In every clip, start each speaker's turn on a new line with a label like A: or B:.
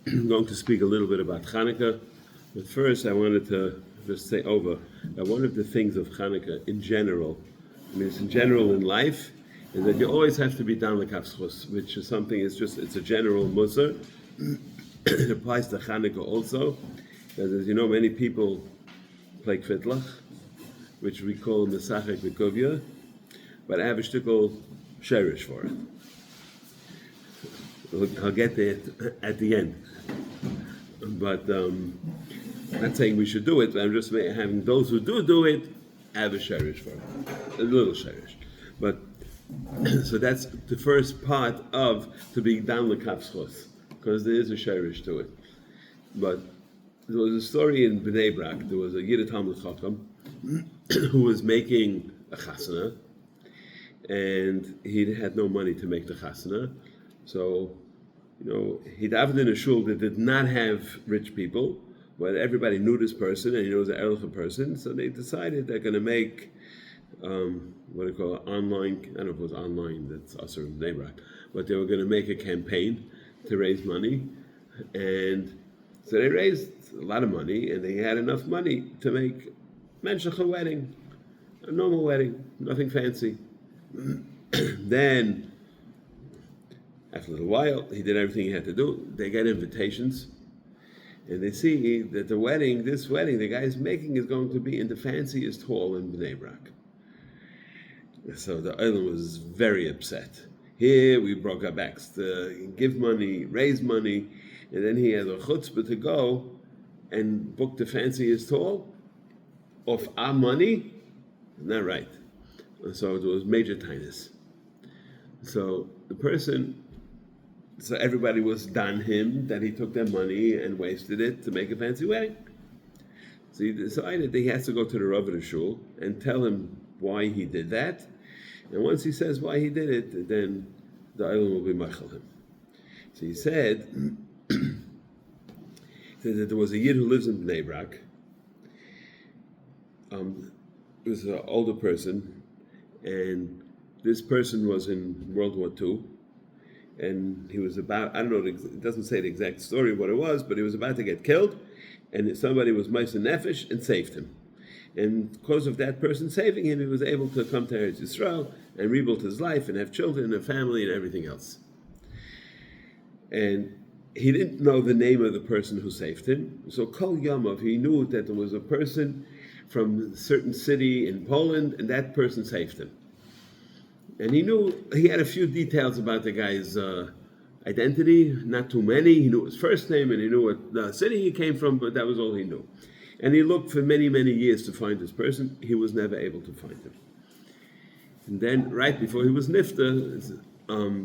A: I'm going to speak a little bit about Hanukkah, but first I wanted to just say over that one of the things of Hanukkah in general, it's in general in life, is that you always have to be down the kafschus, which is something, it's a general musar. It applies to Hanukkah also, because as you know, many people play kvitlach, which we call Mesachek V'Kovya, but I have a shtickle sherish for it. I'll get there at the end. But I'm not saying we should do it, but I'm just having those who do it have a sherish for it. A little sherish. But so that's the first part of to be down the kafschos, because there is a sherish to it. But there was a story in Bnei Brak. There was a Yid Talmud Chacham who was making a chasana, and he had no money to make the chasana. So, he davened in a shul that did not have rich people, but everybody knew this person, and he was an Erlich person. So they decided they're going to make what do you call it, online. I don't know if it was online. That's also in Bnei Brak, but they were going to make a campaign to raise money, and so they raised a lot of money, and they had enough money to make menshach wedding, a normal wedding, nothing fancy. Then, after a little while, he did everything he had to do. They get invitations, and they see that this wedding the guy is making is going to be in the fanciest hall in Bnei Brak. So the Olam was very upset. Here we broke our backs to give money, raise money, and then he had a chutzpah to go and book the fanciest hall of our money. Not right. So there was major tinus. So everybody was done him that he took their money and wasted it to make a fancy wedding. So he decided that he has to go to the Rav of the shul and tell him why he did that. And once he says why he did it, then the Olam will be machal him. So he said that there was a Yid who lives in Bnei Brak. It was an older person, and this person was in World War II, and he was about, I don't know, it doesn't say the exact story of what it was, but he was about to get killed, and somebody was Meiser Nefesh and saved him. And because of that person saving him, he was able to come to Eretz Yisrael and rebuild his life and have children and a family and everything else. And he didn't know the name of the person who saved him. So Kol Yomov, he knew that there was a person from a certain city in Poland, and that person saved him. And he had a few details about the guy's identity, not too many. He knew his first name, and he knew what the city he came from, but that was all he knew. And he looked for many, many years to find this person. He was never able to find him. And then, right before he was nifta,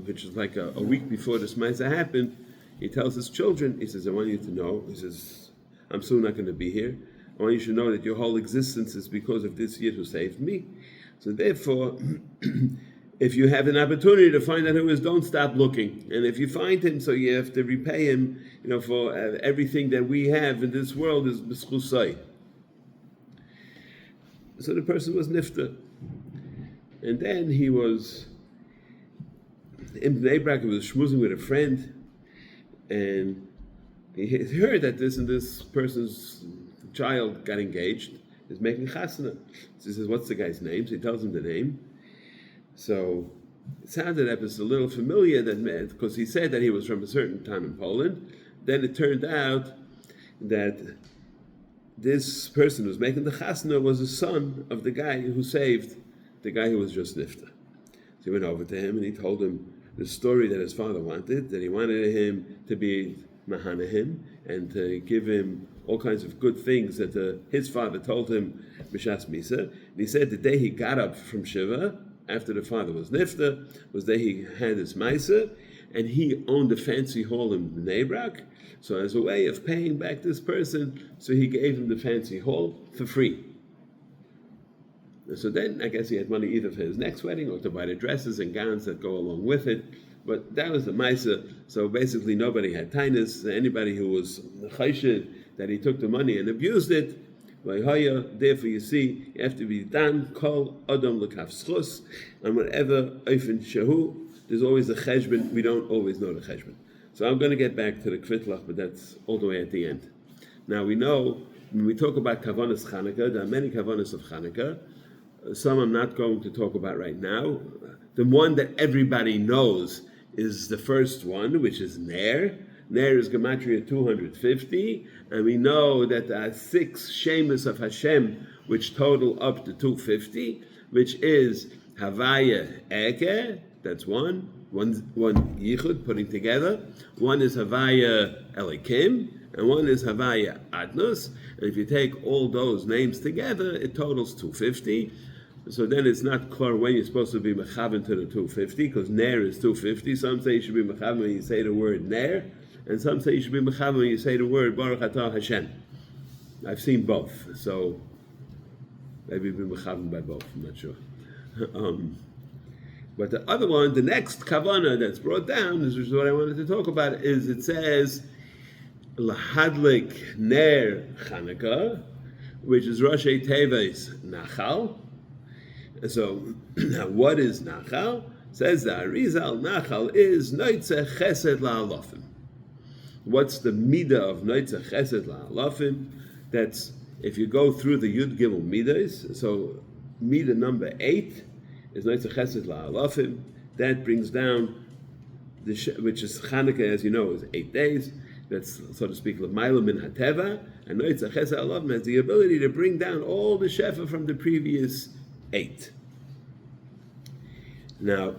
A: which is like a week before this Maisa happened, he tells his children, he says, I want you to know, he says, I'm soon not going to be here. I want you to know that your whole existence is because of this Yid who saved me. So therefore, if you have an opportunity to find out who he is, don't stop looking. And if you find him, so you have to repay him, for everything that we have in this world is b'schusai. So the person was nifta. And then he was in Bnei Brak, he was schmoozing with a friend, and he heard that this person's child got engaged, is making chasana. So he says, what's the guy's name? So he tells him the name. So it sounded that was a little familiar, because he said that he was from a certain time in Poland. Then it turned out that this person who was making the chasana was the son of the guy who saved the guy who was just nifta. So he went over to him and he told him the story that his father wanted, that he wanted him to be mahana him and to give him all kinds of good things that his father told him b'shas misa. And he said the day he got up from Shiva, after the father was nifta, was the day he had his misa, and he owned a fancy hall in Bnei Brak. So as a way of paying back this person, so he gave him the fancy hall for free. So then I guess he had money either for his next wedding or to buy the dresses and gowns that go along with it. But that was the Maisa. So basically nobody had tinus. Anybody who was chayshid that he took the money and abused it, therefore you see, you have to be dan kol adam l'kaf schus, and whatever oifen shehu, there's always a cheshbon. We don't always know the cheshbon. So I'm going to get back to the kvitlach, but that's all the way at the end. Now we know when we talk about kavanas Chanukah, there are many kavanas of Chanukah. Some I'm not going to talk about right now. The one that everybody knows is the first one, which is Ner. Ner is Gematria 250, and we know that there are 6 Shemus of Hashem, which total up to 250, which is Havaya Eke, that's one Yichud, putting together. One is Havaya Elikim, and one is Havaya Adnos. And if you take all those names together, it totals 250. So then it's not clear when you're supposed to be mechaven to the 250, because Ner is 250. Some say you should be mechaven when you say the word Ner, and some say you should be mechaven when you say the word Baruch Atah Hashem. I've seen both, so maybe be mechaven by both, I'm not sure. But the other one, the next kavana that's brought down, this is what I wanted to talk about, is it says Lahadlik Ner Chanukah, which is Rashi Teves Nachal. So, now what is Nachal? Says the Arizal, Nachal is Noitze Chesed La'alofim. What's the midah of Noitze Chesed La'alofim? That's, if you go through the Yud Gimel midas, so midah number 8 is Noitze Chesed La'alofim. That brings down, which is Chanukah, as you know, is 8 days. That's, so to speak, L'mayla Min HaTeva. And Noitze Chesed La'alofim has the ability to bring down all the Shefa from the previous 8. Now,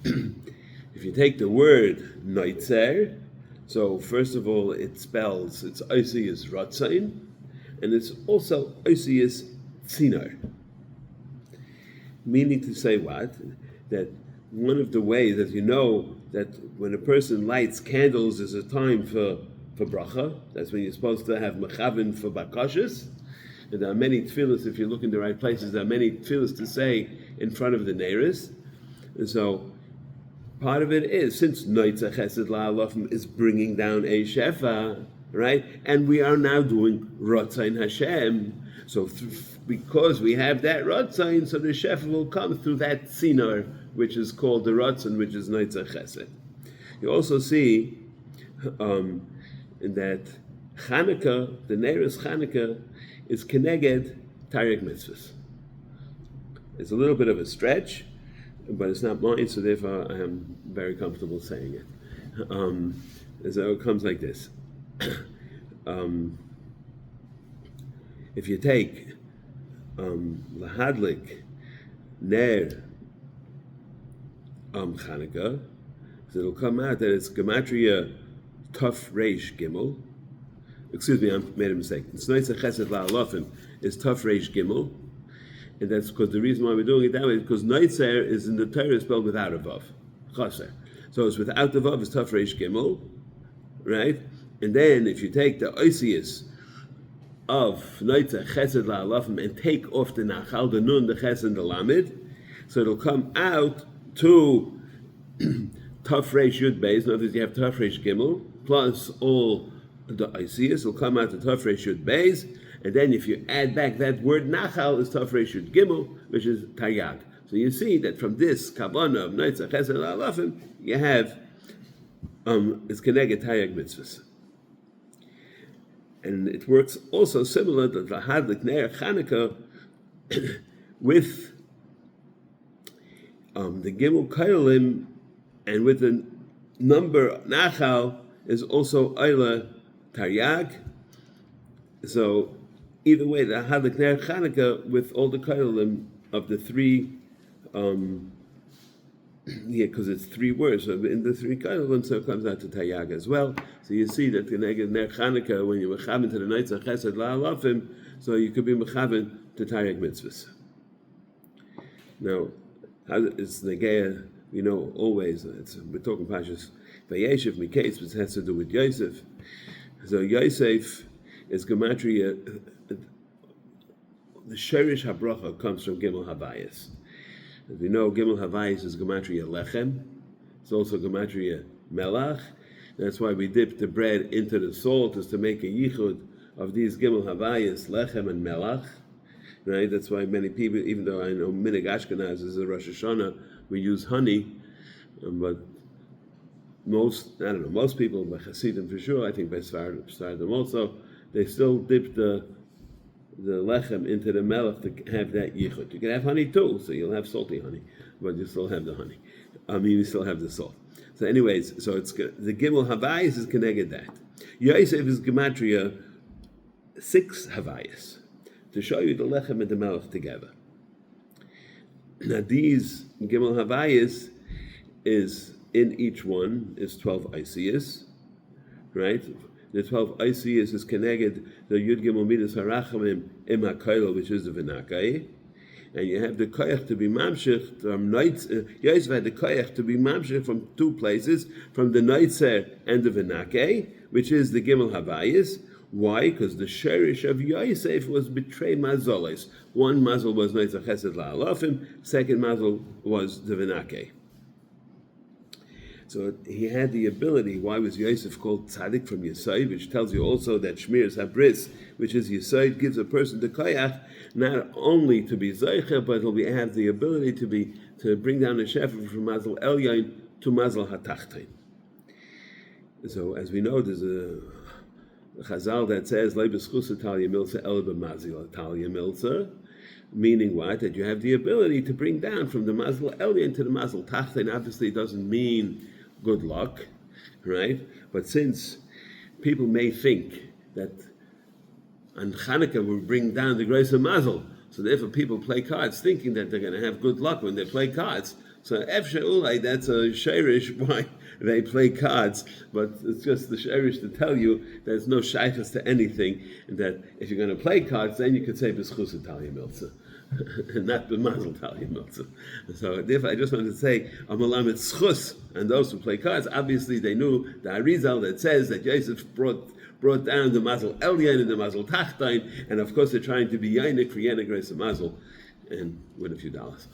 A: if you take the word Noitzer, so first of all, it's Oisius Ratzain, and it's also Oisius Tzinor. Meaning to say what? That one of the ways, as you know, that when a person lights candles is a time for bracha. That's when you're supposed to have mechavin for bakashas. And there are many tefillas, if you look in the right places, there are many tefillas to say in front of the neiris. And so part of it is, since Noitze Chesed La'alofim is bringing down a shefa, right? And we are now doing Rotzain Hashem. So because we have that Rotzain, so the shefa will come through that Tzinor, which is called the Rotzain, which is Noitze Chesed. You also see that Chanukah, the neiris Chanukah, is keneged Taryag mitzvahs. It's a little bit of a stretch, but it's not mine, so therefore I am very comfortable saying it. So it comes like this. If you take Lahadlik Ner Chanukah, so it'll come out that it's Gematria Tuf Reish Gimel. Excuse me, I made a mistake. It's Noitze Chesed La'alofim is Tuf Reish Gimel, and that's because the reason why we're doing it that way is because Noitzer is in the Torah spelled without a vav, Chaser. So it's without the vav, it's Tuf Reish Gimel, right? And then if you take the Oisius of Noitze Chesed La'alofim and take off the Nachal, the Nun, the Ches, and the Lamed, so it'll come out to Tuf Reish Yud Beis. In other words, you have Tuf Reish Gimel plus all the Oisius will come out to Tuf Reish Yud Beis, and then if you add back that word Nachal is Tuf Reish Yud Gimel, which is Taryag. So you see that from this Kavanah of Noitze Chesed La'alofim, you have it's Keneged Taryag mitzvahs. And it works also similar to the Hadlik Ner Chanukah with the Gimel Kailim, and with the number Nachal is also Eila Taryag. So either way, the Hadlik Ner Chanukah with all the Kailim of the three, because it's 3 words, so in the 3 Kailim, so it comes out to Taryag as well. So you see that the Ner Chanukah, when you're mechaven to the Noitze Chesed La'alofim, so you could be mechaven to Taryag mitzvahs. Now, how is Negeah? We know always, we're talking Pashas Vayeshev Miketz, which has to do with Yosef. So Yosef is Gematria, the Sherish HaBracha comes from Gimel Havayis. As we know, Gimel Havayis is Gematria Lechem. It's also Gematria Melach. That's why we dip the bread into the salt, is to make a yichud of these Gimel Havayis, Lechem and Melach. Right? That's why many people, even though I know Minig Ashkenaz is a Rosh Hashanah, we use honey. But most people, by Hasidim for sure, I think by Sfaradim also, they still dip the lechem into the melech to have that yichud. You can have honey too, so you'll have salty honey, but you still have the honey. You still have the salt. So anyways, so it's the Gimel Havayis is connected that. Yosef is gematria 6 Havayis to show you the lechem and the melech together. Now these Gimel Havayis is in each one is 12 Isiyas, right? The 12 Isiyas is connected the Yud Gimel Midas Harachamim Im HaKoilo, which is the Vinakai. And you have the koyach to be mamshich from Yosef had the koyach to be mamshich from 2 places, from the Neitzer and the Venake, which is the Gimel Havayis. Why? Because the sherish of Yosef was betrayed mazoles. One mazel was Neitzer Chesed La'alofim, second mazel was the Venake. So he had the ability. Why was Yosef called tzaddik from Yesod? Which tells you also that Shmiras Habris, which is Yesod, gives a person the koyach not only to be zeicher, but he'll have the ability to bring down a shefa from Mazel Elyon to Mazel Hatachtain. So as we know, there's a Chazal that says Leibeschusa Talia Milsa Elba Mazil Talia Milsa, meaning what? That you have the ability to bring down from the Mazel Elyon to the Mazel Tachtain. Obviously, it doesn't mean good luck, right? But since people may think that on Hanukkah will bring down the grace of Mazel, so therefore people play cards thinking that they're going to have good luck when they play cards. So Efshe Ulay, that's a shirish why they play cards, but it's just the shirish to tell you there's no shaykhs to anything, and that if you're going to play cards, then you could say B'schus Italia Milza. And not the Mazel Talia Milza. So therefore I just wanted to say Amalam it's schus, and those who play cards, obviously they knew the Arizal that says that Yosef brought down the Mazel Elyon and the Mazel Tachtain, and of course they're trying to be Yainik for Yenik Grace of Mazel, and win a few dollars.